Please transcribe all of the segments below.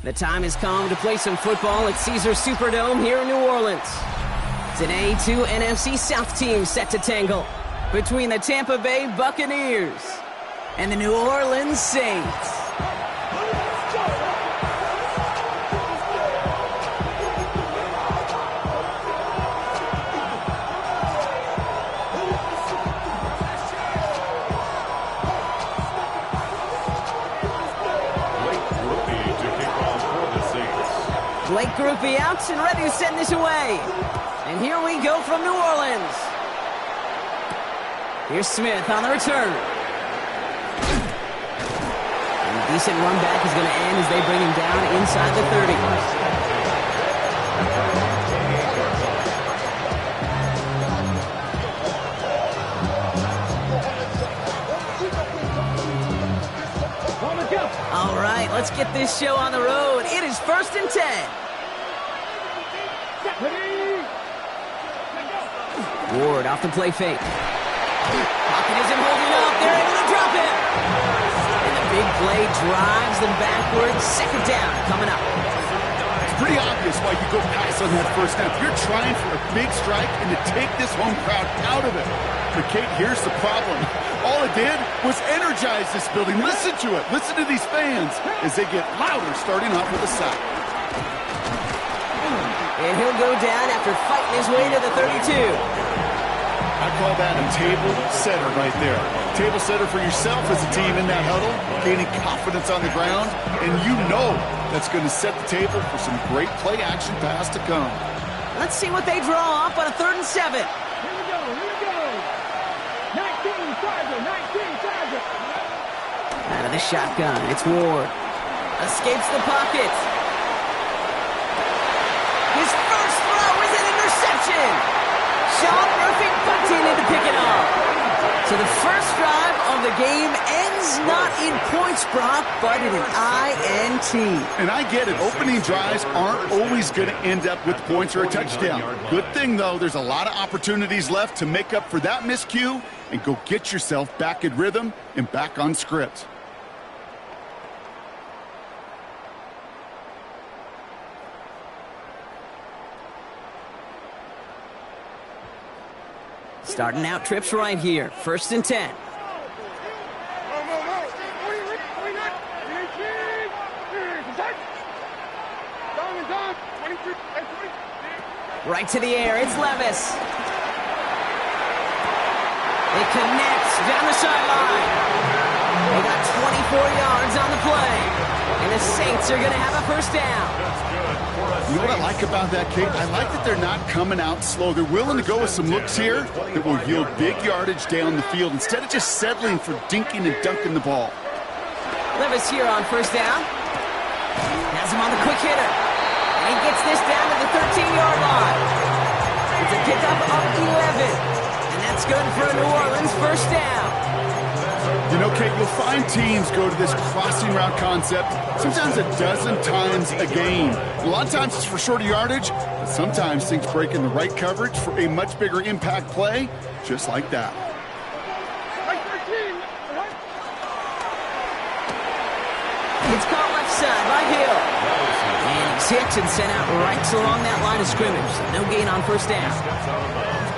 The time has come to play some football at Caesars Superdome here in New Orleans. Today, two NFC South teams set to tangle between the Tampa Bay Buccaneers and the New Orleans Saints. Blake Groupie out and ready to send this away. And here we go from New Orleans. Here's Smith on the return. And a decent run back is going to end as they bring him down inside the 30. All right, let's get this show on the road. It is 1st and 10. Ward off the play fake. Pocket isn't holding up. They're able to drop it. And the big play drives them backwards. 2nd down coming up. It's pretty obvious why you go pass on that first snap. You're trying for a big strike and to take this home crowd out of it. But Kate, here's the problem. All it did was energize this building. Listen to it. Listen to these fans as they get louder starting off with a sack. And he'll go down after fighting his way to the 32. I call that a table setter right there. Table setter for yourself as a team in that huddle, gaining confidence on the ground, and you know that's going to set the table for some great play action pass to come. Let's see what they draw up on a 3rd and 7. Here we go. 19 Charger. Out of the shotgun, it's Ward. Escapes the pocket. His first throw is an interception. Sean Murphy punting in to pick it off. So the first drive of the game ends not in points, Brock, but in an INT. And I get it. Opening drives aren't always going to end up with points or a touchdown. Good thing, though, there's a lot of opportunities left to make up for that miscue and go get yourself back in rhythm and back on script. Starting out trips right here. 1st and 10. Right to the air. It's Levis. It connects down the sideline. They got 24 yards on the play. And the Saints are going to have a 1st down. You know what I like about that, Kate? I like that they're not coming out slow. They're willing to go with some looks here that will yield big yardage down the field instead of just settling for dinking and dunking the ball. Levis here on 1st down. Has him on the quick hitter. And he gets this down to the 13-yard line. It's a pickup of 11. And that's good for a New Orleans 1st down. You know, Kate, you'll find teams go to this crossing route concept sometimes a dozen times a game. A lot of times it's for shorter yardage, but sometimes things break in the right coverage for a much bigger impact play, just like that. It's caught left side by Hill. And he's hit and sent out right along that line of scrimmage. So no gain on 1st down.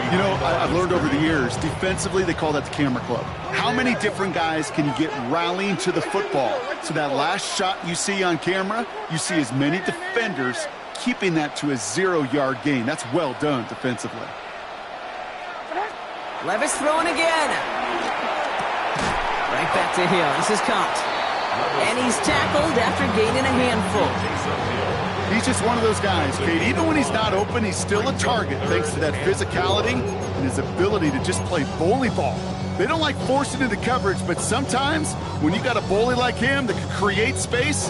You know, I've learned over the years, defensively, they call that the camera club. How many different guys can you get rallying to the football? So that last shot you see on camera, you see as many defenders keeping that to a 0-yard gain. That's well done defensively. Levis throwing again. Right back to Hill. This is caught. And he's tackled after gaining a handful. He's just one of those guys, Kate. Even when he's not open, he's still a target thanks to that physicality and his ability to just play bully ball. They don't like forcing into coverage, but sometimes when you got a bully like him that can create space,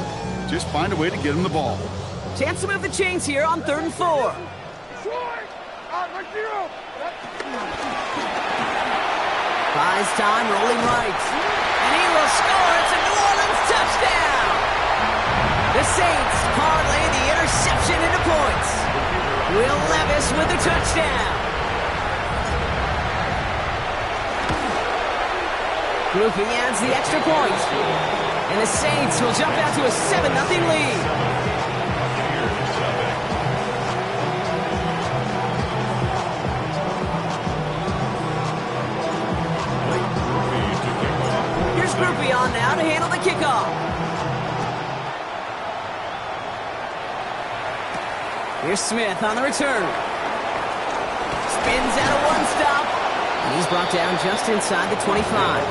just find a way to get him the ball. Chance to move the chains here on 3rd and 4. Buys time, rolling right. And he will score. It's a New Orleans touchdown. The Saints parlay the interception into points. Will Levis with the touchdown. Groupie adds the extra point. And the Saints will jump out to a 7-0 lead. Groupie on now to handle the kickoff. Here's Smith on the return. Spins out of one stop. And he's brought down just inside the 25.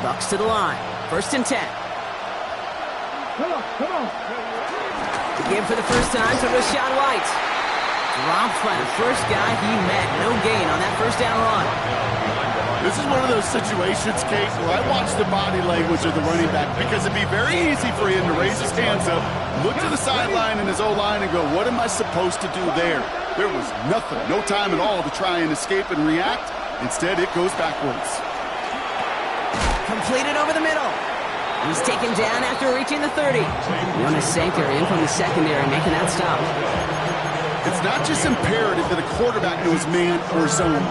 Bucs to the line. 1st and 10. Come on. To give for the first time to Rashad White. Dropped by the first guy he met. No gain on that first down run. This is one of those situations, Kate, where I watch the body language of the running back because it'd be very easy for him to raise his hands up, look to the sideline in his O-line and go, what am I supposed to do there? There was nothing, no time at all to try and escape and react. Instead, it goes backwards. Completed over the middle. He's taken down after reaching the 30. Jonas Sanker in from the secondary making that stop. It's not just imperative that a quarterback knows man or zone.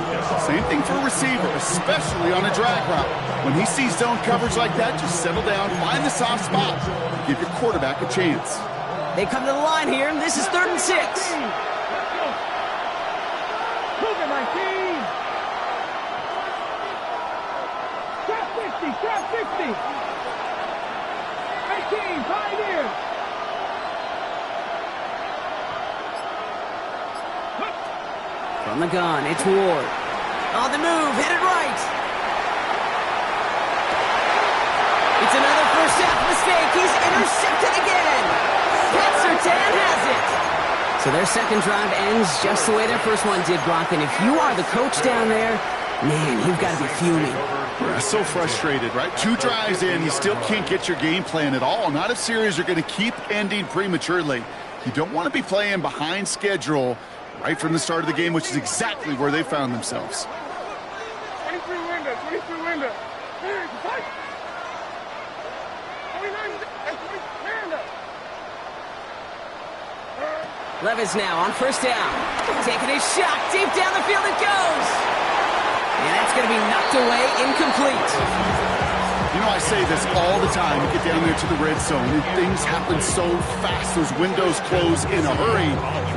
Same thing for a receiver, especially on a drag route. When he sees zone coverage like that, just settle down, find the soft spot, give your quarterback a chance. They come to the line here, and this is 3rd and 6. Move it, my team. Trap 50. 19, Pioneers. From the gun, it's Ward. On the move, hit it right. It's another first half mistake. He's intercepted again. Pat Surtain has it. So their second drive ends just the way their first one did, Brock. And if you are the coach down there, man, you've got to be fuming. Yeah, so frustrated, right? 2 drives in, you still can't get your game plan at all. Not if series are going to keep ending prematurely. You don't want to be playing behind schedule right from the start of the game, which is exactly where they found themselves. 23 window. 29 Levis now on first down. Taking his shot. Deep down the field it goes. And that's going to be knocked away, incomplete. You know, I say this all the time. You get down there to the red zone, and things happen so fast. Those windows close in a hurry.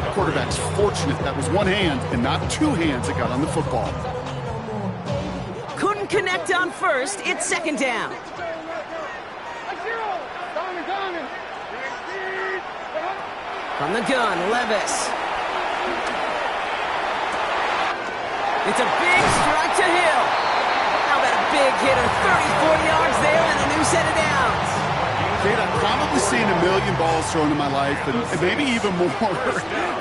The quarterback's fortunate that was one hand and not 2 hands that got on the football. Couldn't connect on first. It's 2nd down. From the gun, Levis. It's a big strike to Hill. How about a big hitter, 34 yards there and a new set of downs. Kate, I've probably seen a million balls thrown in my life, and maybe even more.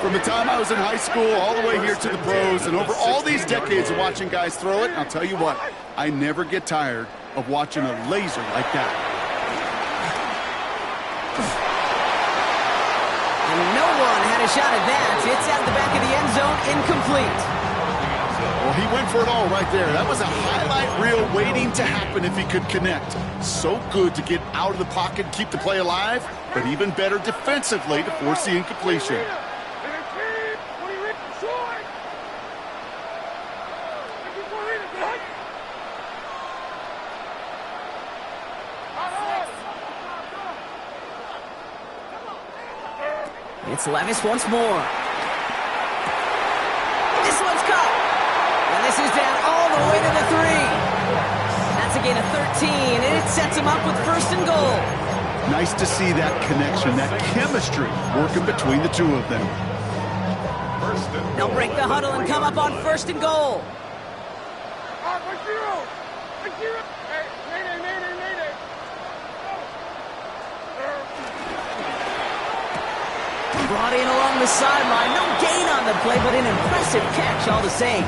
From the time I was in high school all the way here to the pros, and over all these decades of watching guys throw it, I'll tell you what, I never get tired of watching a laser like that. And no one had a shot at that. It's out the back of the end zone, incomplete. Well, he went for it all right there. That was a highlight reel waiting to happen if he could connect. So good to get out of the pocket and keep the play alive, but even better defensively to force the incompletion. It's Levis once more. This one's caught. And this is down all the way to the 3. That's a gain of 13, and it sets him up with 1st and goal. Nice to see that connection, that chemistry working between the 2 of them. They'll break the huddle and come up on 1st and goal. Brought in along the sideline. No gain on the play, but an impressive catch all the same.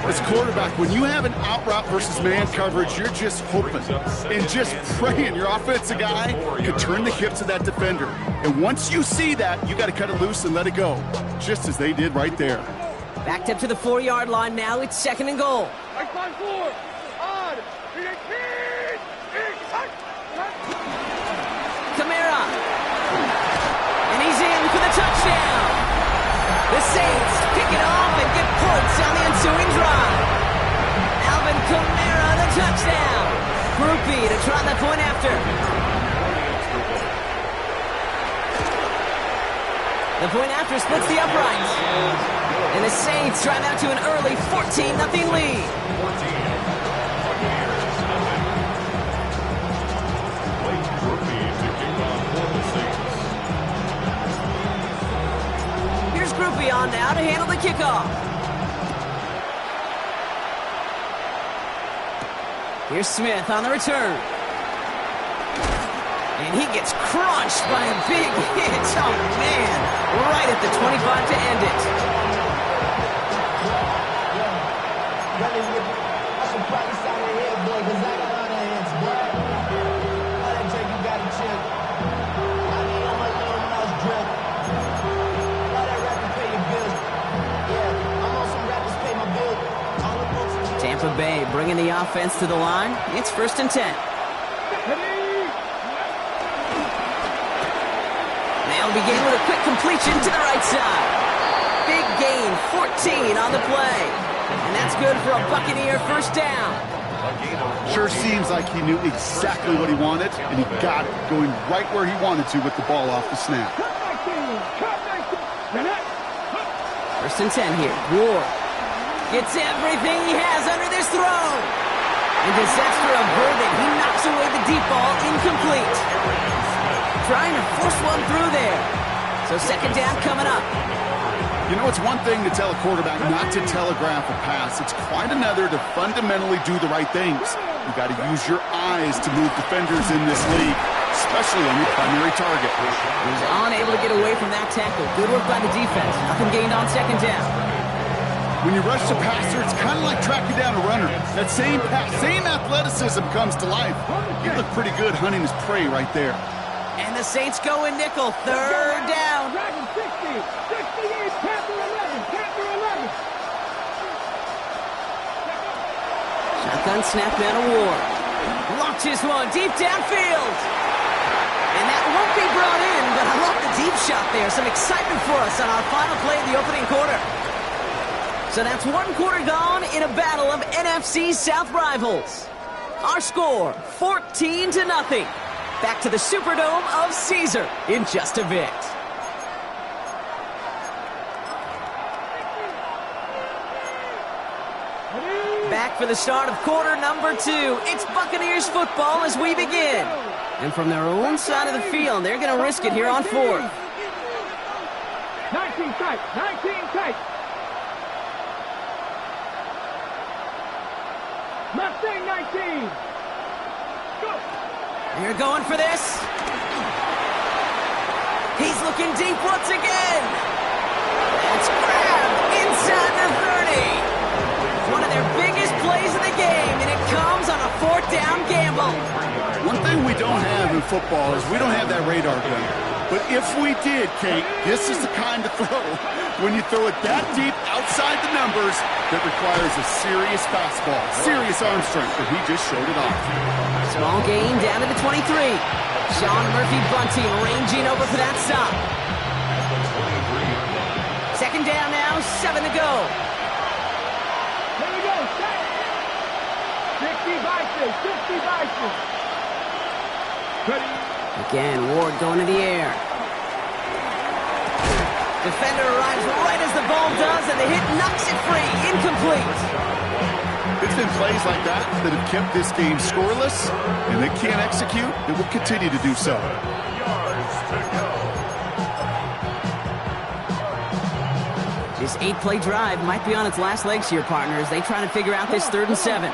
As quarterback, when you have an out route versus man coverage, you're just hoping and just praying your offensive guy can turn the hips of that defender. And once you see that, you got to cut it loose and let it go, just as they did right there. Backed up to the 4-yard line now. It's 2nd and goal. a touchdown. The Saints pick it off and get points on the ensuing drive. Alvin Kamara, the touchdown. Groupie to try the point after. The point after splits the uprights. And the Saints drive out to an early 14-0 lead. Here's Groupie on now to handle the kickoff. Here's Smith on the return. And he gets crunched by a big hit. Oh, man. Right at the 25 to end it. Tampa Bay bringing the offense to the line. It's 1st and 10. They'll begin with a quick completion to the right side. Big gain, 14 on the play. And that's good for a Buccaneer first down. Sure seems like he knew exactly what he wanted, and he got it, going right where he wanted to with the ball off the snap. 1st and 10 here. Ward gets everything he has under this throw. And disaster averted. He knocks away the deep ball, incomplete. Trying to force one through there. So 2nd down coming up. You know, it's one thing to tell a quarterback not to telegraph a pass. It's quite another to fundamentally do the right things. You got to use your eyes to move defenders in this league, especially on your primary target. He was unable to get away from that tackle. Good work by the defense. Nothing gained on 2nd down. When you rush the passer, it's kind of like tracking down a runner. That same pass, same athleticism comes to life. He looked pretty good hunting his prey right there. And the Saints go in nickel. 3rd down. 68, Panther 11, Panther 11. Shotgun snap down to Ward. Launches one deep downfield. And that won't be brought in, but I love the deep shot there. Some excitement for us on our final play of the opening quarter. So that's 1 quarter gone in a battle of NFC South rivals. Our score, 14-0. Back to the Superdome of Caesar in just a bit. Back for the start of quarter number 2. It's Buccaneers football as we begin. And from their own side of the field, they're going to risk it here on 4th. 19 tight, 19 tight. Mustang 19. Go. You're going for this. He's looking deep once again. It's grabbed inside the 30. One of their biggest plays of the game, and it comes on a 4th down gamble. One thing we don't have in football is we don't have that radar gun. But if we did, Kate, this is the kind of throw, when you throw it that deep outside the numbers, that requires a serious fastball, serious arm strength, and he just showed it off. Small gain down to the 23. Sean Murphy Bunting ranging over for that stop. 2nd down now, 7 to go. Here we go, set. 60 Vices, 60 Vices. Ready. Again, Ward going to the air. Defender arrives right as the ball does, and the hit knocks it free. Incomplete. It's been plays like that that have kept this game scoreless, and they can't execute. It will continue to do so. This 8-play drive might be on its last legs here, partners. They try to figure out this 3rd and 7.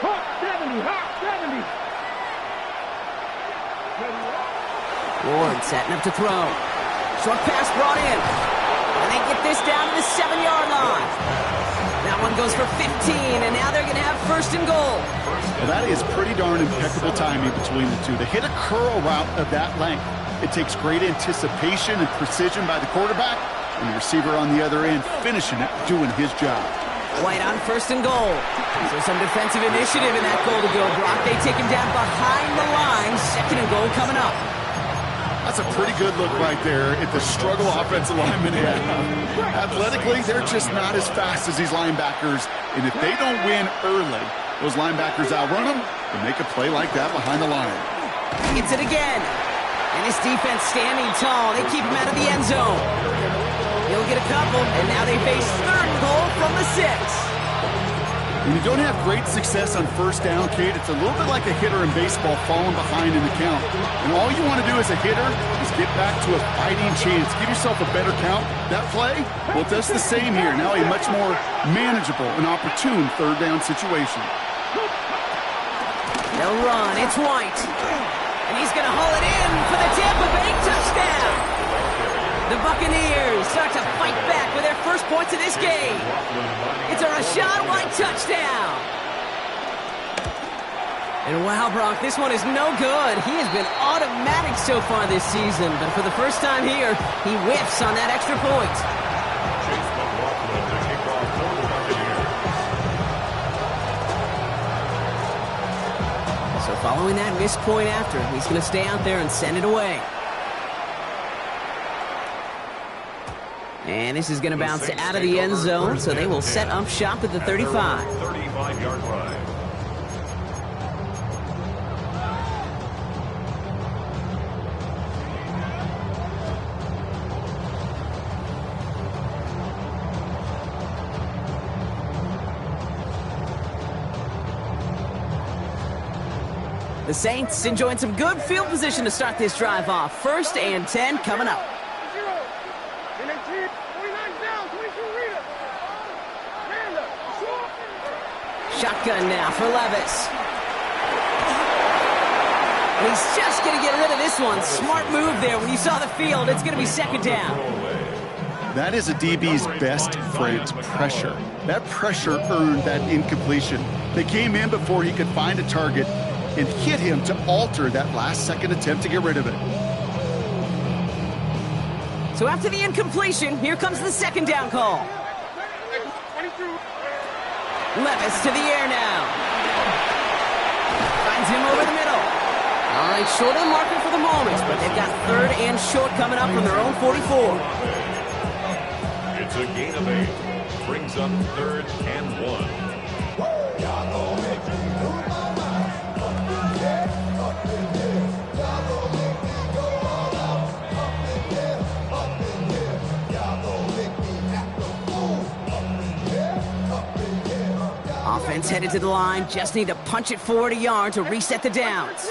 Hot 70, hot 70. Ward setting up to throw. Short pass brought in. And they get this down to the 7-yard line. That one goes for 15, and now they're going to have 1st and goal. Well, that is pretty darn impeccable timing between the two. To hit a curl route of that length, it takes great anticipation and precision by the quarterback, and the receiver on the other end finishing it, doing his job. White on 1st and goal. So some defensive initiative in that goal to go. Brock, they take him down behind the line. 2nd and goal coming up. That's That's a pretty good look right there at the struggle offensive linemen have. Athletically, they're just not as fast as these linebackers. And if they don't win early, those linebackers outrun them and make a play like that behind the line. Gets it again. And his defense standing tall. They keep him out of the end zone. He'll get a couple, and now they face third and goal from the 6. When you don't have great success on first down, Kate, it's a little bit like a hitter in baseball falling behind in the count. And all you want to do as a hitter is get back to a fighting chance. Give yourself a better count. That play, well, it does the same here. Now a much more manageable and opportune third down situation. They'll run. It's White. And he's going to haul it in for the Tampa Bay touchdown. The Buccaneers start to fight back with their first points of this game. It's a Rachaad White touchdown. And wow, Brock, this one is no good. He has been automatic so far this season, but for the first time here, he whiffs on that extra point. So following that missed point after, he's going to stay out there and send it away. And this is going to bounce out of the end zone, so they will set up shop at the 35. 35-yard line. The Saints enjoying some good field position to start this drive off. 1st and 10 coming up. Shotgun now for Levis. And he's just going to get rid of this one. Smart move there. When you saw the field, it's going to be 2nd down. That is a DB's best friend, pressure. That pressure earned that incompletion. They came in before he could find a target and hit him to alter that last-second attempt to get rid of it. So after the incompletion, here comes the 2nd down call. Levis to the air now. Finds him over the middle. All right, short of the marker for the moment, but they've got 3rd and short coming up from their own 44. It's a gain of 8. Brings up 3rd and 1. Offense headed to the line. Just need to punch it forward a yard to reset the downs.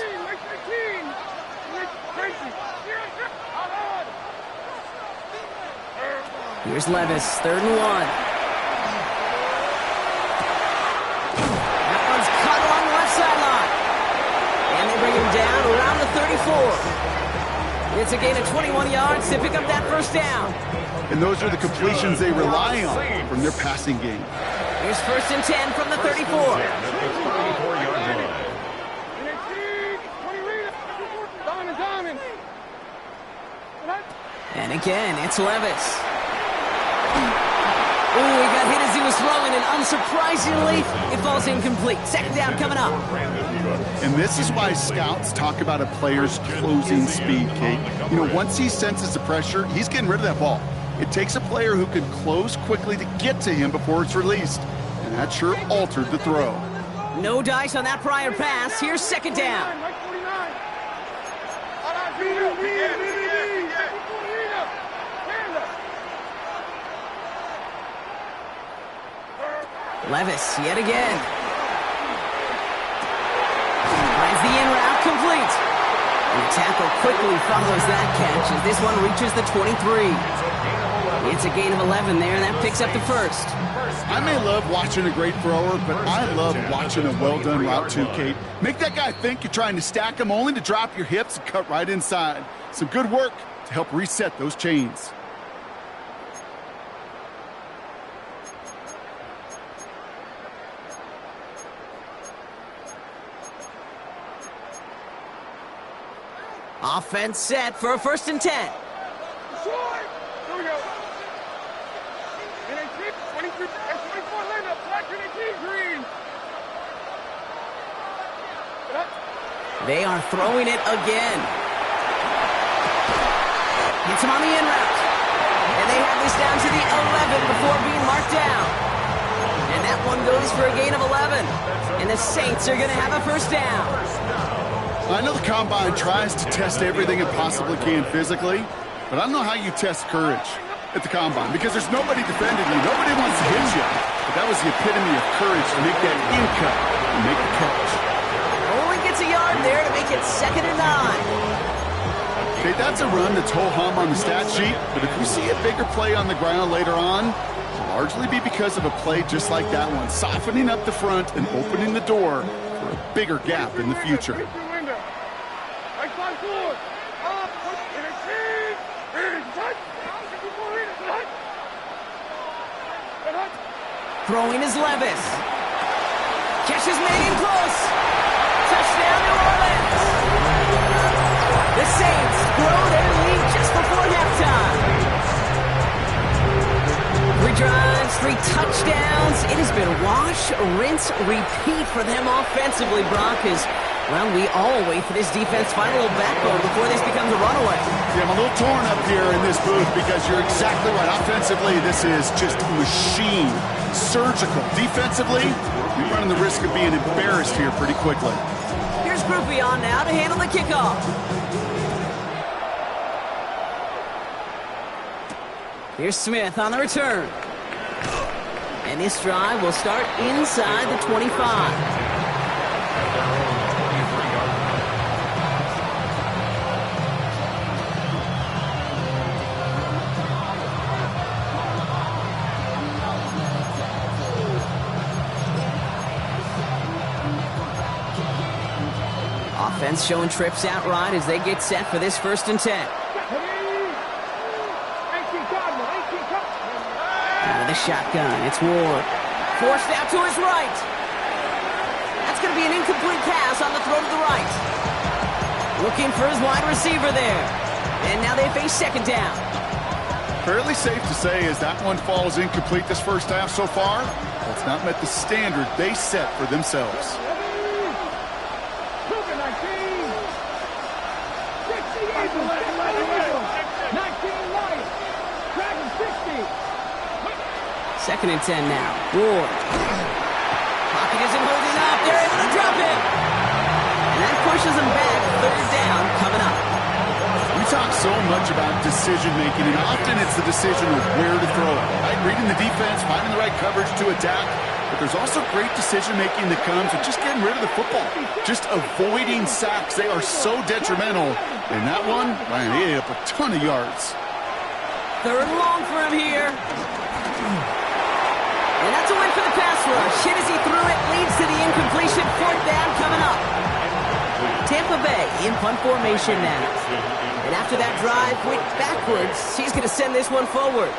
Here's Levis, 3rd and 1. That one's cut along the left sideline. And they bring him down around the 34. It's a gain of 21 yards to pick up that 1st down. And those are the completions they rely on from their passing game. Here's 1st and 10 from the 34. And again, it's Levis. Ooh, he got hit as he was throwing, and unsurprisingly, it falls incomplete. 2nd down coming up. And this is why scouts talk about a player's closing speed, Kate. You know, once he senses the pressure, he's getting rid of that ball. It takes a player who can close quickly to get to him before it's released. And that sure altered the throw. No dice on that prior pass. Here's 2nd down. Levis, yet again. Finds the in route complete. And the tackle quickly follows that catch as this one reaches the 23. It's a gain of 11 there, and that picks up the 1st. I may love watching a great thrower, but I love watching a well-done route too, Kate. Make that guy think you're trying to stack him only to drop your hips and cut right inside. Some good work to help reset those chains. Offense set for a 1st and 10. Here we go. 23, 24 lineup, green. They are throwing it again. Hits him on the in route. And they have this down to the 11 before being marked down. And that one goes for a gain of 11. And the Saints are going to have a first down. I know the Combine tries to test everything it possibly can physically, but I don't know how you test courage at the Combine because there's nobody defending you. Nobody wants to hit you. But that was the epitome of courage to make that in cut and make the catch. Only gets a yard there to make it 2nd and 9. Okay, that's a run that's ho-hum on the stat sheet, but if we see a bigger play on the ground later on, it'll largely be because of a play just like that one, softening up the front and opening the door for a bigger gap in the future. Throwing is Levis. Catch is made in close. Touchdown, New Orleans. The Saints grow their lead just before halftime. 3 drives, 3 touchdowns. It has been wash, rinse, repeat for them offensively, Brock, well, we all wait for this defense to find a little backbone before this becomes a runaway. Yeah, I'm a little torn up here in this booth because you're exactly right. Offensively, this is just machine, surgical. Defensively, we're running the risk of being embarrassed here pretty quickly. Here's Groupie on now to handle the kickoff. Here's Smith on the return. And this drive will start inside the 25. Offense showing trips out right as they get set for this 1st and 10. Out of the shotgun, it's Ward. Forced out to his right. That's going to be an incomplete pass on the throw to the right. Looking for his wide receiver there. And now they face 2nd down. Fairly safe to say as that one falls incomplete this first half so far, it's not met the standard they set for themselves. Second and 10 now. Ward. Pocket isn't holding up. They're able to drop it. And that pushes them back. 3rd down coming up. We talk so much about decision-making, and often it's the decision of where to throw it. Right? Reading the defense, finding the right coverage to attack. But there's also great decision-making that comes with just getting rid of the football. Just avoiding sacks. They are so detrimental. And that one, man, he ate up a ton of yards. 3rd and long for him here. And that's a win for the pass rush. Hit as he threw it, leads to the incompletion. 4th down coming up. Tampa Bay in punt formation now. And after that drive went backwards, he's going to send this one forward.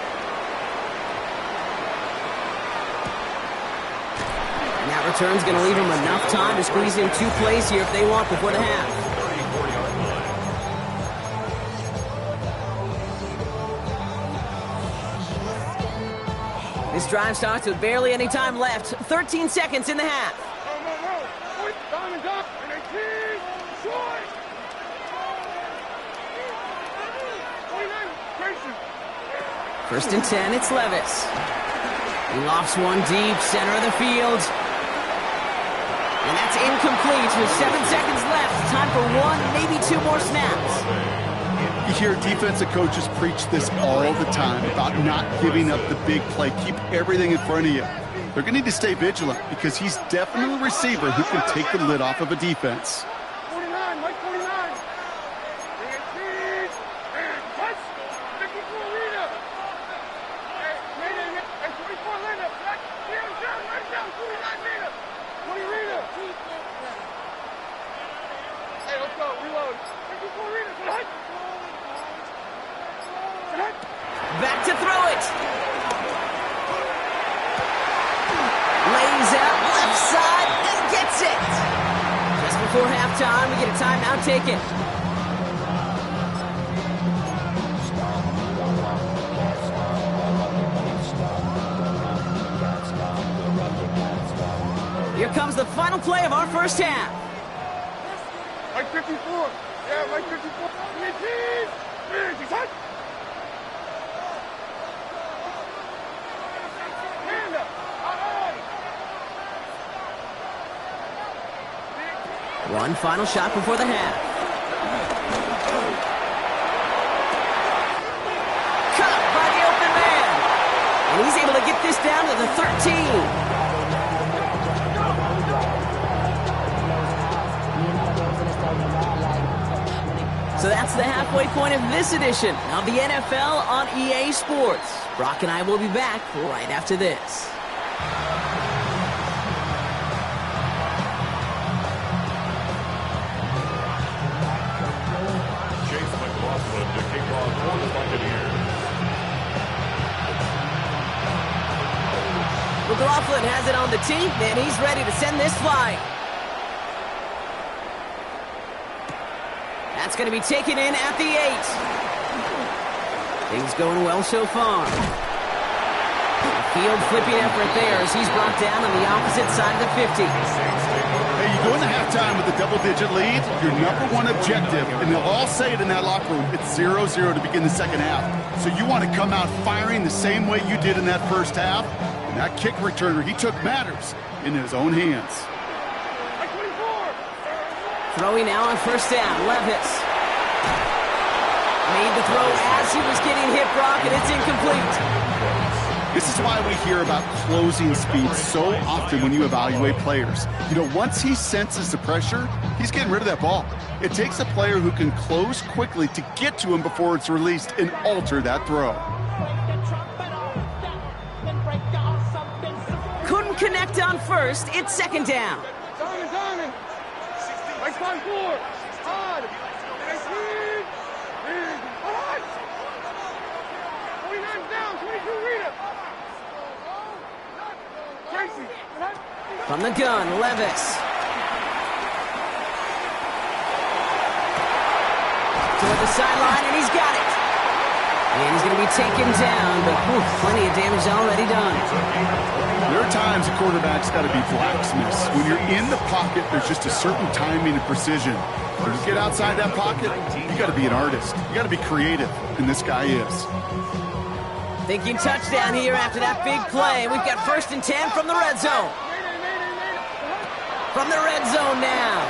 And that return's going to leave him enough time to squeeze in 2 plays here if they want before the half. This drive starts with barely any time left. 13 seconds in the half. First and 10, it's Levis. He lofts one deep, center of the field. And that's incomplete with 7 seconds left. Time for 1, maybe 2 more snaps. You hear defensive coaches preach this all the time about not giving up the big play. Keep everything in front of you. They're going to need to stay vigilant because he's definitely a receiver who can take the lid off of a defense. 49, Mike 49. Hey, let's go, reload. Back to throw it. Lays out left side and gets it. Just before halftime, we get a timeout taken. Here comes the final play of our first half. Mike 54. Yeah, Mike 54. One final shot before the half. Cut by the open man. And he's able to get this down to the 13. So that's the halfway point of this edition of the NFL on EA Sports. Brock and I will be back right after this. To kick off for the Buccaneers. McLaughlin has it on the tee, and he's ready to send this flying. That's going to be taken in at the 8. Things going well so far. Field flipping effort there as he's brought down on the opposite side of the 50. Hey, you go into halftime with a double-digit lead, your number one objective, and they'll all say it in that locker room, it's 0-0 to begin the second half. So you want to come out firing the same way you did in that first half. And that kick returner, he took matters in his own hands. Throwing now on first down, Levis. Made the throw as he was getting hit, Brock, and it's incomplete. This is why we hear about closing speed so often when you evaluate players. You know, once he senses the pressure, he's getting rid of that ball. It takes a player who can close quickly to get to him before it's released and alter that throw. Couldn't connect on first. It's second down. Diamond. Right side four. Hard. 49 down. 22 Rita. From the gun, Levis. Toward the sideline, and he's got it. And he's going to be taken down, but plenty of damage already done. There are times a quarterback's got to be blacksmiths. When you're in the pocket, there's just a certain timing and precision. But to get outside that pocket, you got to be an artist. You got to be creative, and this guy is. Thinking touchdown here after that big play. We've got 1st and 10 from the red zone. From the red zone now.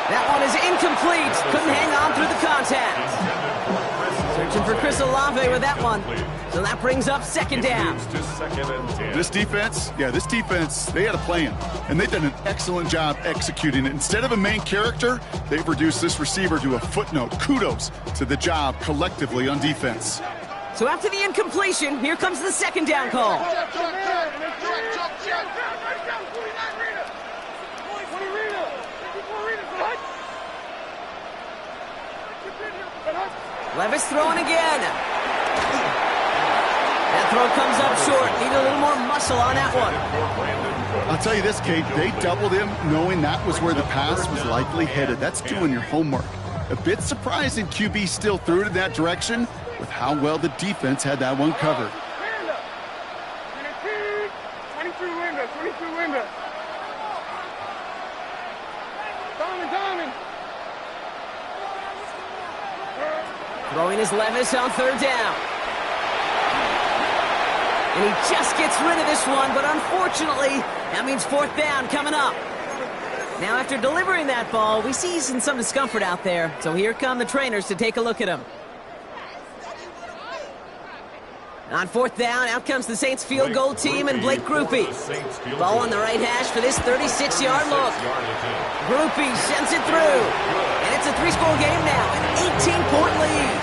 That one is incomplete. Couldn't hang on through the contact. Searching for Chris Olave with that one. So that brings up second down. This defense, they had a plan. And they've done an excellent job executing it. Instead of a main character, they've reduced this receiver to a footnote. Kudos to the job collectively on defense. So after the incompletion, here comes the second down call. Levis throwing again. That throw comes up short. Need a little more muscle on that one. I'll tell you this, Kate, they doubled him knowing that was where the pass was likely headed. That's doing your homework. A bit surprising QB still threw it in that direction with how well the defense had that one covered. 22 window. Diamond. Throwing his Levis on third down. And he just gets rid of this one, but unfortunately, that means fourth down coming up. Now, after delivering that ball, we see some discomfort out there. So here come the trainers to take a look at him. On fourth down, out comes the Saints field goal team and Blake Grupe. Ball on the right hash for this 36-yard look. Grupe sends it through. And it's a 3-score game now, an 18-point lead.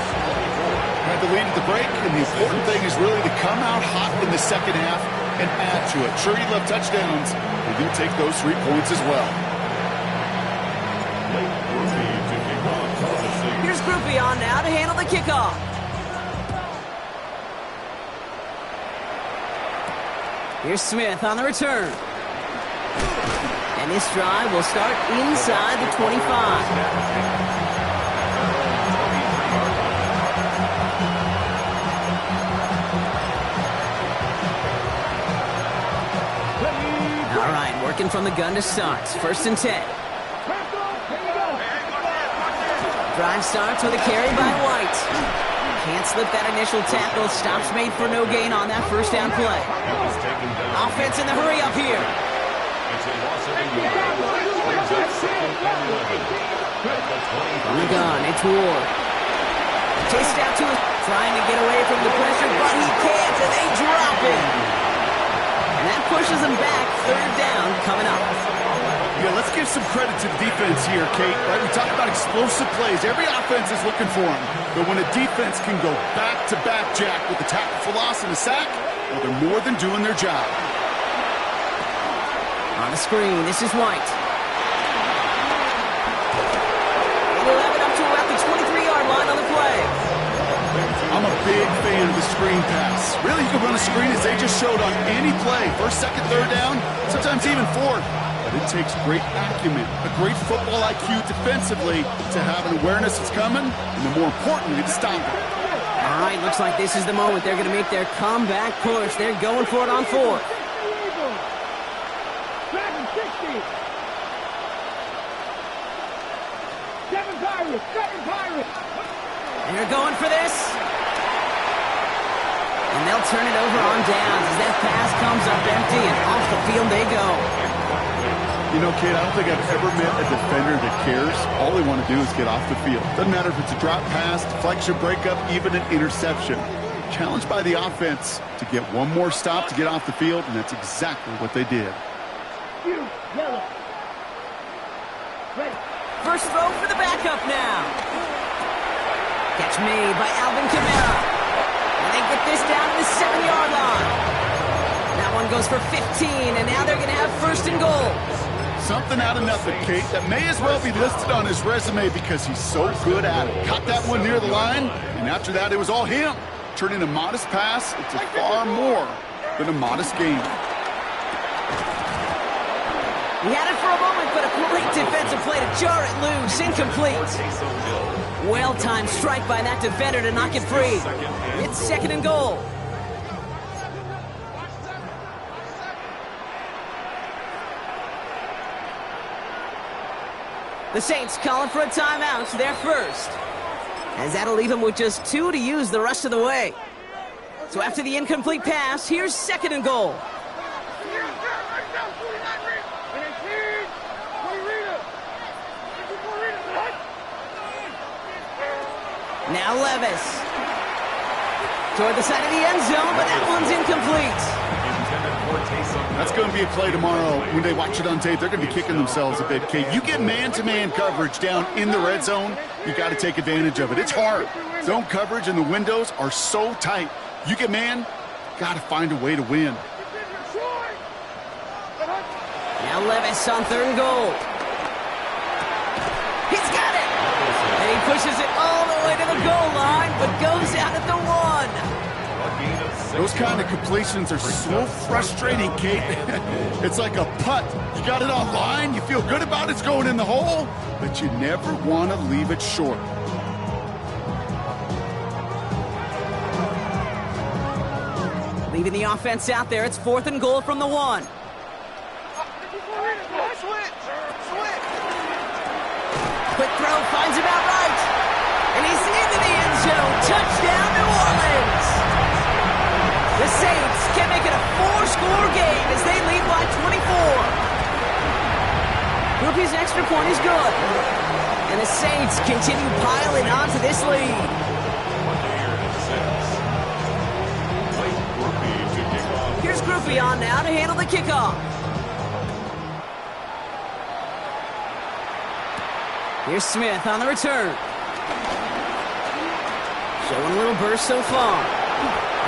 Had the lead at the break, and the important thing is really to come out hot in the second half and add to it. Sure, you love touchdowns, but you take those 3 points as well. Here's Grupe on now to handle the kickoff. Here's Smith on the return. And this drive will start inside the 25. All right, working from the gun to start. 1st and 10. Drive starts with a carry by White. Can't slip that initial tackle. Stops made for no gain on that first down play. Offense in the hurry up here. Brings up 2nd and 11. At the 23. On the gun, it's Ward. Chased out to his, trying to get away from the pressure, but he can't, and they drop him. And that pushes them back. 3rd down coming up. Yeah, let's give some credit to the defense here, Kate. Right? We talk about explosive plays. Every offense is looking for them. But when a defense can go back-to-back, Jack, with a tackle for loss and a sack, well, they're more than doing their job. On the screen, this is White. They have it up to about the 23-yard line on the play. I'm a big fan of the screen pass. Really, you can run a screen as they just showed on any play. 1st, 2nd, 3rd down, sometimes even 4th. But it takes great acumen, a great football IQ defensively to have an awareness it's coming, and then more importantly, to stop it. All right, looks like this is the moment they're going to make their comeback push. They're going for it on 4th. Dragon 60. 7 Pirates. 7 Pirates. And they're going for this. And they'll turn it over on downs as that pass comes up empty, and off the field they go. You know, Kate, I don't think I've ever met a defender that cares. All they want to do is get off the field. Doesn't matter if it's a drop pass, deflection, breakup, even an interception. Challenged by the offense to get one more stop to get off the field, and that's exactly what they did. Yellow. Ready. First throw for the backup now. Catch made by Alvin Kamara. And they get this down to the 7-yard line. That one goes for 15, and now they're going to have 1st and goal. Something out of nothing, Kate, that may as well be listed on his resume because he's so good at it. Caught that one near the line, and after that, it was all him. Turning a modest pass into far more than a modest game. He had it for a moment, but a great defensive play to jar it loose. Incomplete. Well-timed strike by that defender to knock it free. It's 2nd and goal. The Saints calling for a timeout. They're first. As that'll leave them with just 2 to use the rest of the way. So after the incomplete pass, here's 2nd and goal. Now Levis. Toward the side of the end zone, but that one's incomplete. That's going to be a play tomorrow. When they watch it on tape, they're going to be kicking themselves a bit, Kate. You get man-to-man coverage down in the red zone, you got to take advantage of it. It's hard. Zone coverage and the windows are so tight. You get man, got to find a way to win. Now Levis on 3rd and goal. He's got it! And he pushes it all the way to the goal line, but goes out at the 1. Those kind of completions are so frustrating, Kate. It's like a putt. You got it on line, you feel good about it's going in the hole, but you never want to leave it short. Leaving the offense out there, it's 4th and goal from the 1. Quick throw, finds him out right. And he's into the end zone. Touchdown, New Orleans. The Saints can make it a 4-score game as they lead by 24. Groupie's extra point is good. And the Saints continue piling onto this lead. Here's Groupie on now to handle the kickoff. Here's Smith on the return. Showing a little burst so far.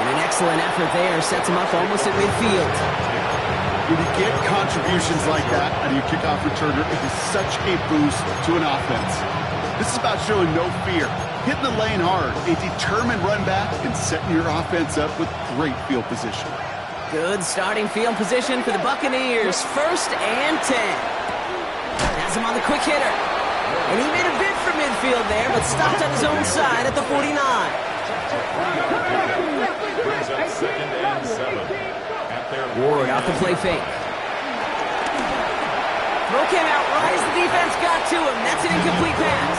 And an excellent effort there sets him up almost at midfield. When you get contributions like that out of your kickoff returner, it is such a boost to an offense. This is about showing no fear, hitting the lane hard, a determined run back, and setting your offense up with great field position. Good starting field position for the Buccaneers. 1st and 10. Has him on the quick hitter. And he made a bid for midfield there, but stopped on his own side at the 49. Ward out the play fake. Throw came out right as the defense got to him. That's an incomplete pass.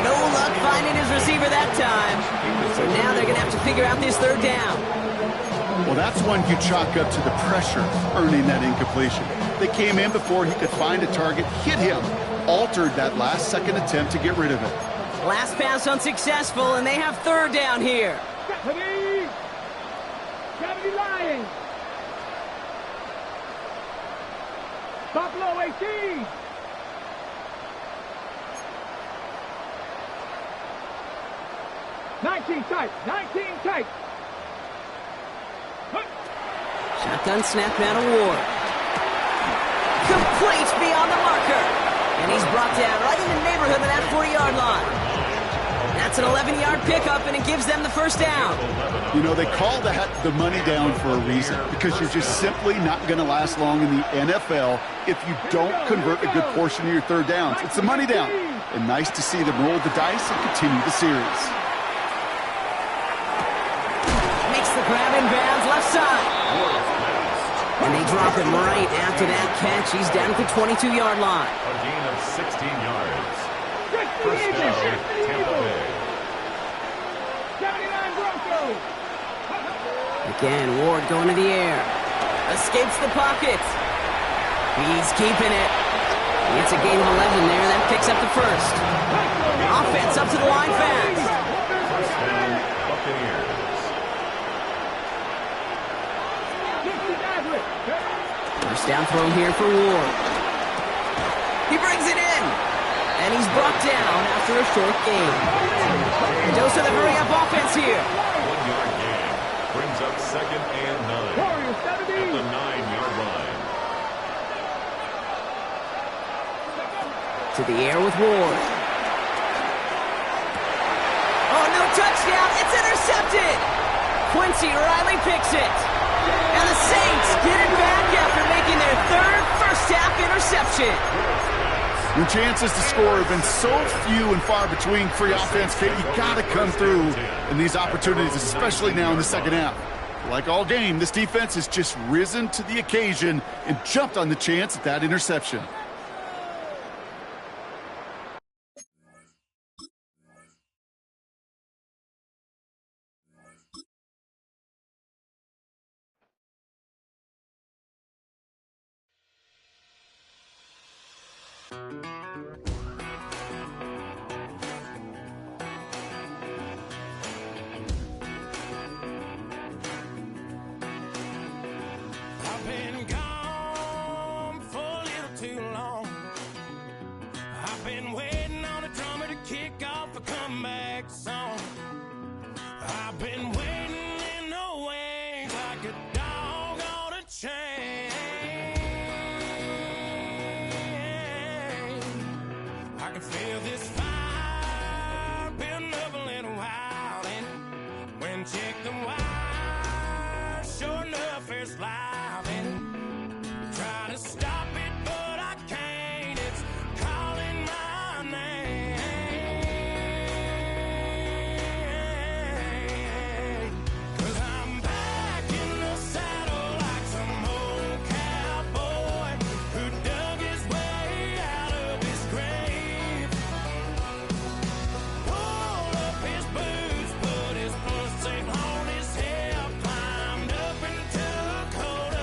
No luck finding his receiver that time. So now they're going to have to figure out this 3rd down. Well, that's one you chalk up to the pressure earning that incompletion. They came in before he could find a target, hit him, altered that last-second attempt to get rid of it. Last pass unsuccessful, and they have third down here. 70 Lions. Buffalo 18. Nineteen tight. Shotgun snap out of Ward. Complete beyond the marker. And he's brought down right in the neighborhood of that 40-yard line. That's an 11-yard pickup, and it gives them the first down. You know, they call that the money down for a reason, because you're just simply not going to last long in the NFL if you don't convert a good portion of your third downs. It's the money down. And nice to see them roll the dice and continue the series. Makes the grab in bounds left side. And they drop him right after that catch. He's down at the 22-yard line. A gain of 16 yards. First down, Tampa Bay. 79 Broncos. Again, Ward going to the air. Escapes the pocket. He's keeping it. It's a gain of 11 there. That picks up the first. Offense up to the line fast. First down, Buccaneers. First down throw here for Ward. He brings it in. And he's brought down after a short gain. The dose of the hurry-up offense here. 1-yard gain. Brings up second and 9. At the 9-yard line. To the air with Ward. Oh, no touchdown. It's intercepted. Quincy Riley picks it. And the Saints get it back after making their third first-half interception. Your chances to score have been so few and far between for your offense, Kate. You got to come through in these opportunities, especially now in the second half. Like all game, this defense has just risen to the occasion and jumped on the chance at that interception. I've been gone for a little too long. I've been waiting on a drummer to kick off a comeback song. I've been waiting in the wings like a dog on a chain. I can feel this fire building up a little while, and when check the wire, sure enough it's live, and try to stop it, but I can't. It's calling my name. 'Cause I'm back in the saddle like some old cowboy who dug his way out of his grave. Pulled up his boots, put his blood safe on his hip, climbed up into a coat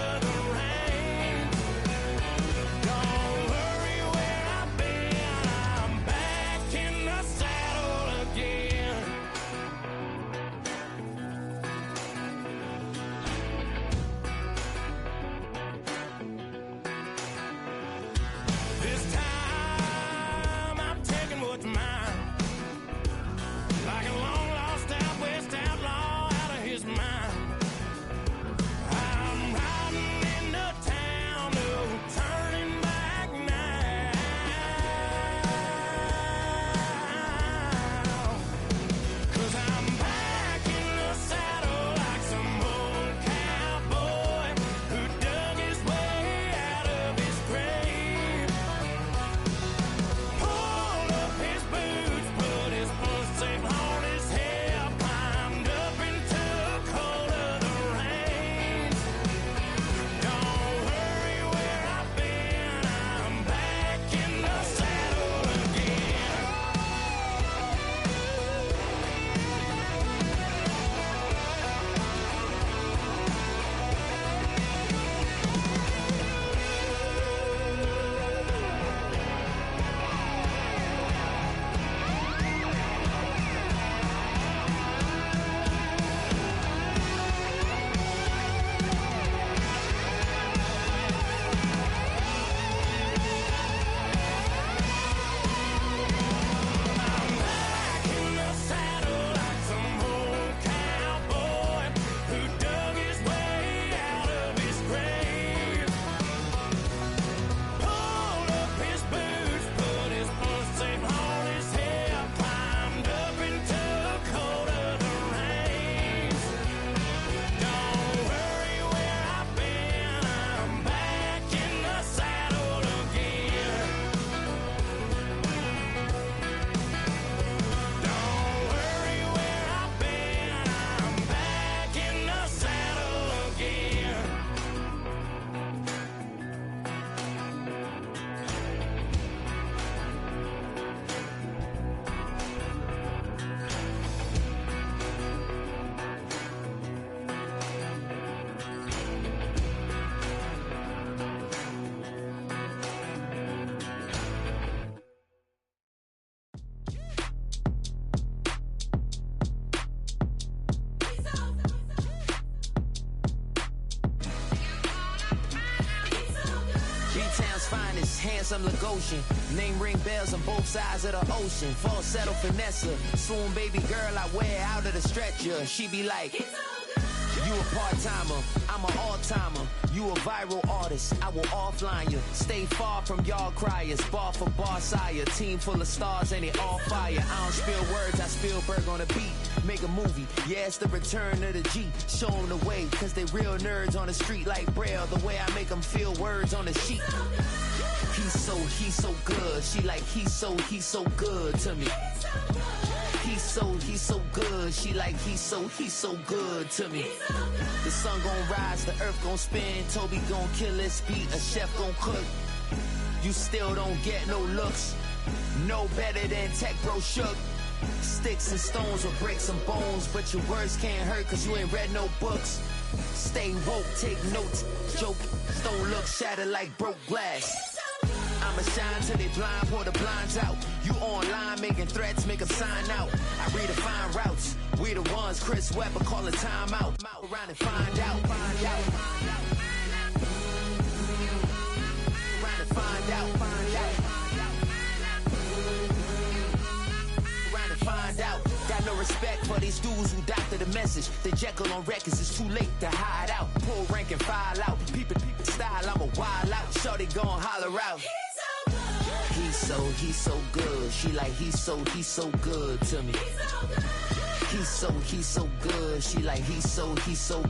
handsome Lagosian. Name ring bells on both sides of the ocean. Falsetto finesse, swoon baby girl I wear out of the stretcher. She be like, you a part-timer, I'm an all-timer. You a viral artist, I will offline you. Stay far from y'all criers, bar for bar sire. Team full of stars and they all fire. I don't spill words, I Spielberg on a beat. Make a movie, yeah, it's the return of the G. Show them the way, cause they real nerds on the street like Braille. The way I make them feel words on the sheet. He's so good. She like, he's so good to me. He's so good. She like, he's so good to me. The sun gon' rise, the earth gon' spin. Toby gon' kill this beat, a chef gon' cook. You still don't get no looks. No better than Tech Bro Shook. Sticks and stones will break some bones, but your words can't hurt cause you ain't read no books. Stay woke, take notes, joke, don't look shattered like broke glass. I'ma shine till they blind, pour the blinds out. You online making threats, make them sign out. I redefine routes, we the ones Chris Webber calling time out. Around and find out, find out. Around and find out, find out. Around and find out. Got no respect for these dudes who doctor the message. The Jekyll on records, it's too late to hide out. Pull rank and file out. Peep style, I'm a wild out. Shorty gon' holler out. He's so good. She like, he's so good to me. He's so good. She like, he's so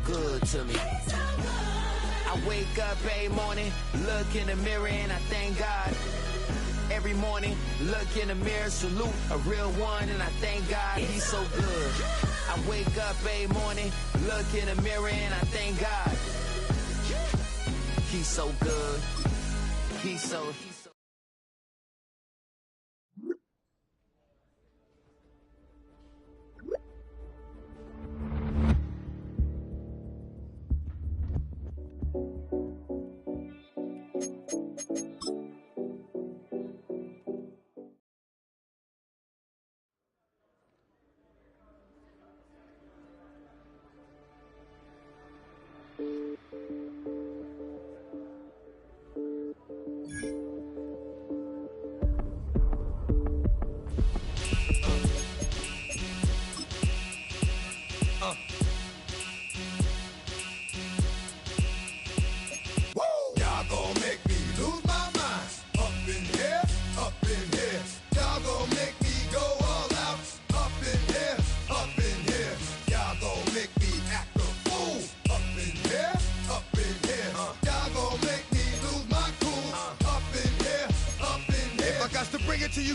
good to me. I wake up every morning, look in the mirror and I thank God. Every morning, look in the mirror, salute a real one and I thank God he's so good. I wake up every morning, look in the mirror and I thank God. He's so good. He's so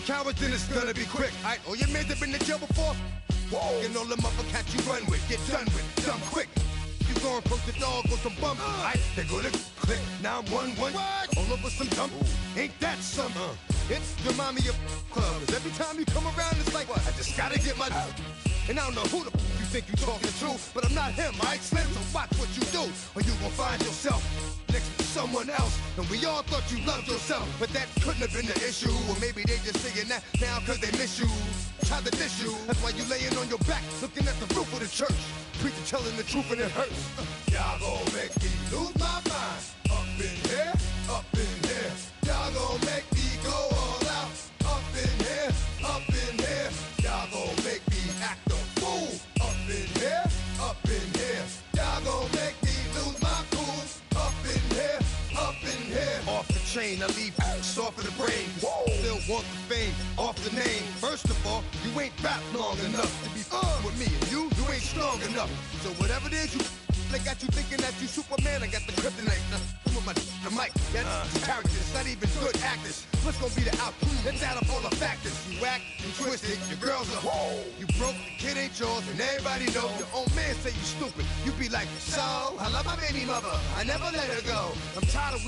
cowards, then it's gonna be quick. Alright, all your mans have been to jail before? Whoa. And all the motherfuckers you run with, get done with, dumb quick. You gon' approach the dog with some bump. Alright, they gonna click, 911. What? All over some dump. Ain't that something? It's the mommy of clubs. Every time you come around, it's like, what? I just gotta get my. And I don't know who the you think you talking to, but I'm not him, alright, Slim? So watch what you do, or you gon' find yourself next to someone else. And we all thought you loved yourself, but that couldn't have been the issue. Or maybe they just saying that now cause they miss you. Try to diss you, that's why you laying on your back, looking at the roof of the church. Preacher telling the truth and it hurts. Y'all gon' make me lose my mind. Up in here, up in here. Y'all gon' make me go all out. Up in here, up in here. Y'all gon' make me act a fool. Up in here, up in here. Y'all gon' make me lose my cool. Up in here, up in here. Off the chain, I leave soft in the brain. Whoa. Still want the fame, off the name. First of all, you ain't rap long enough to be with me. And you ain't strong enough. So whatever it is you they got you thinking that you Superman, I got the kryptonite. Come on, the mic, that's characters, not even good actors. What's gonna be the outcome? Let's add up all the factors. You act, you twisted, your girls are whoa. You broke, the kid ain't yours, and everybody know. Your own man say you stupid. You be like, so, I love my baby mother, I never let her go. I'm tired of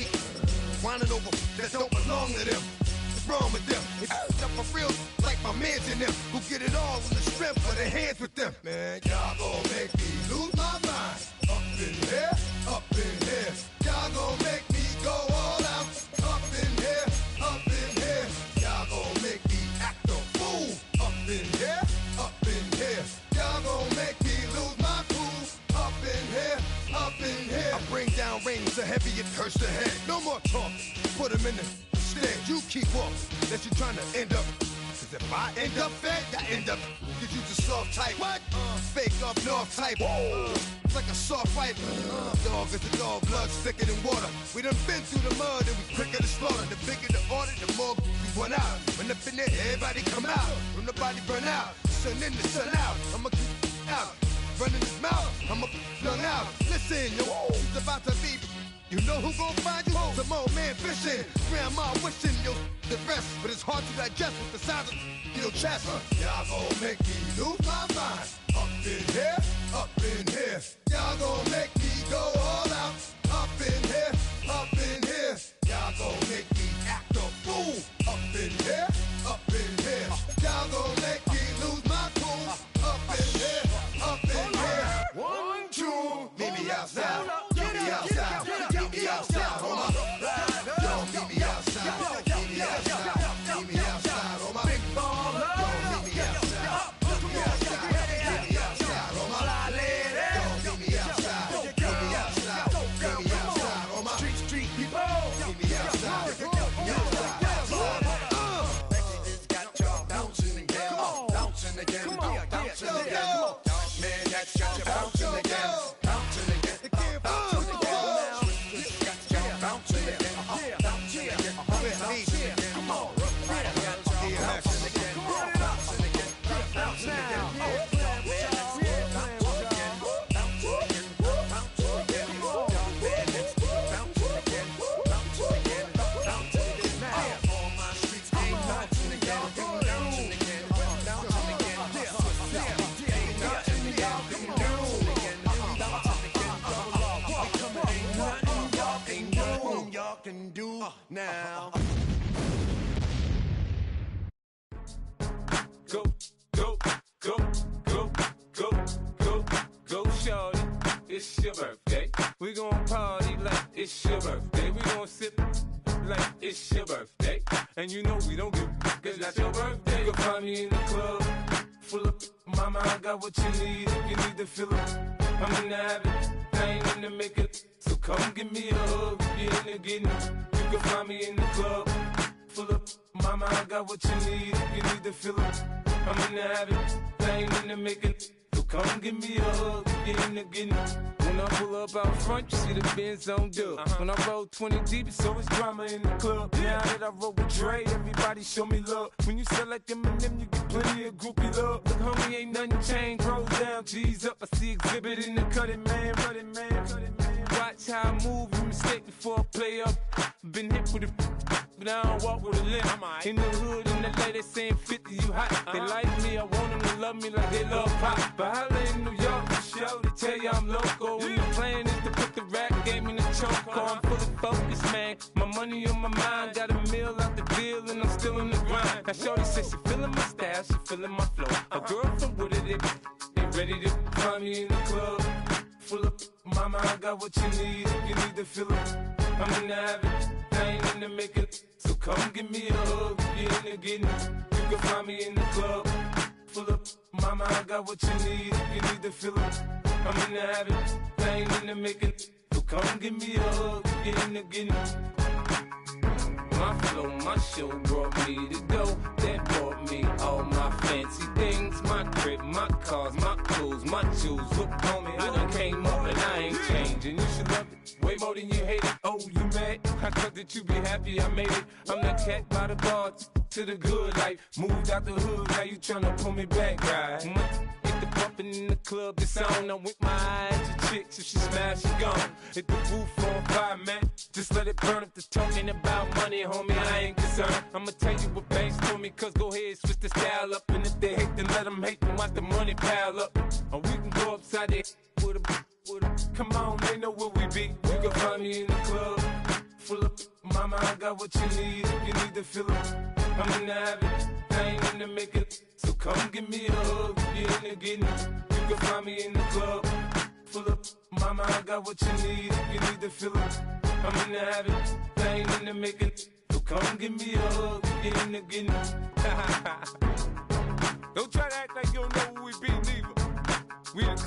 whining over that don't belong to them. What's wrong with them? It's up for real, like my mans in them, who get it all with the strength of their hands with them. Man, y'all gon' make me lose my mind. Up in here, up in here. Y'all gon' make me go all out. Up in here, up in here. Y'all gon' make me act a fool. Up in here, up in here. Y'all gon' make me lose my cool. Up in here, up in here. I bring down rain so heavy it hurts the head. No more talk. Put 'em in the Instead, you keep up, that you're trying to end up. Cause if I end up fed, I end up. Cause you just soft type. What? Fake up north type. It's like a soft fight. Dog is a dog, blood thicker than water. We done been through the mud and we quicker to slaughter. The bigger the order, the more we run out. When up in there, everybody come out. When the body burn out, sun in the sun out. I'ma keep out. Running his mouth, I'ma flung out. Listen, yo, it's about to be. You know who gon' find you? Some old man fishing. Grandma wishing you the best, but it's hard to digest with the sound of your chest. Y'all gon' make me lose my mind. Up in here, up in here. Y'all gon' make me go all out. Up in here, up in here. Y'all gon' make me act a fool. Up in here, up in here. Y'all gon' make me lose my cool. Up in here, up in here. 1, 2, meet me outside. Meet me outside. Meet me outside, hold on. Yo, meet me outside. Meet me outside. Meet me outside, hold on. Big baller. Yo, meet me outside. Meet me outside. Meet me outside, hold on. Yo, meet me outside. Meet me outside. Meet me outside, hold on. Street people. Meet me outside. Meet me outside. It's got y'all bouncing again. Bouncing again. Bouncing again. Man, that's got you bouncing again. Bouncing again. Bouncing again. Can do now. Go, go, go, go, go, go, go, shorty. It's your birthday. We gon' party like it's your birthday. We gon' sip like it's your birthday. And you know we don't give cause that's your birthday. You can find me in the club, full of mama, I got what you need. If you need to fill up, I'm in the habit. I ain't in the makeup. So come give me a hug, you're in the getting. You can find me in the club, full of mama, I got what you need. If you need to fill up, I'm in the habit. I ain't in the making. So come give me a hug, you're in the getting. When I pull up out front, you see the Benz on dub. When I roll 20 deep, it's always drama in the club. Now that I roll with Dre, everybody show me love. When you sell like them and them, you get plenty of groupie love. Look, homie, ain't nothing changed. Rolls down, G's up. I see exhibit in the cutting, man. Running, man. Watch how I move, you mistake before I play up. Been hit with a but I don't walk with a limp. In the hood, in the LA, they saying 50, you hot. They like me, I want them to love me like they love pop. But holla in New York, for show, they tell you I'm local. And the plan is to put the rap game in the choke. I'm fully focused, man. My money on my mind, got a meal out the deal, and I'm still in the grind. Now shorty says she feeling my style, she feeling my flow. A girl from Wooded, they ready to find me in the club. Full of mama, I got what you need. If you need to fill up, I'm in the habit. I ain't in the makeup. So come give me a hug, you're in the getting. You can find me in the club. Full of mama, I got what you need. If you need to fill up, I'm in the habit. I ain't in the makeup. So come give me a hug, you're in the getting. My flow, my show brought me to go. That brought me all my fancy things. My crib, my cars, my clothes, my shoes. Look, homie, I done came up and I ain't changing. You should love it way more than you hate it. Oh, you mad? I thought that you be happy I made it. I'm the cat by the bar to the good life. Moved out the hood, now you tryna pull me back, right? Hit the bumpin' in the club, the sound. I'm with my eyes to chicks. If she smash, she gone. Hit the roof on fire, man. Just let it burn. If the talking about money, homie, I ain't concerned. I'ma tell you what banks told me, cause go ahead, switch the style up. And if they hate, then let them hate, then watch the money pile up. Or we can go upside there with a come on, they know where we be. You can find me in the club, full of mama, I got what you need. If you need to fill up, I'm in the habit. I ain't in the makeup. So come give me a hug, you're in the getting. You can find me in the club, full of mama, I got what you need. If you need to fill up, I'm in the habit. I ain't in the makeup. So come give me a hug, you're in the getting. Don't try to act like you don't know who we be, neither. We the club.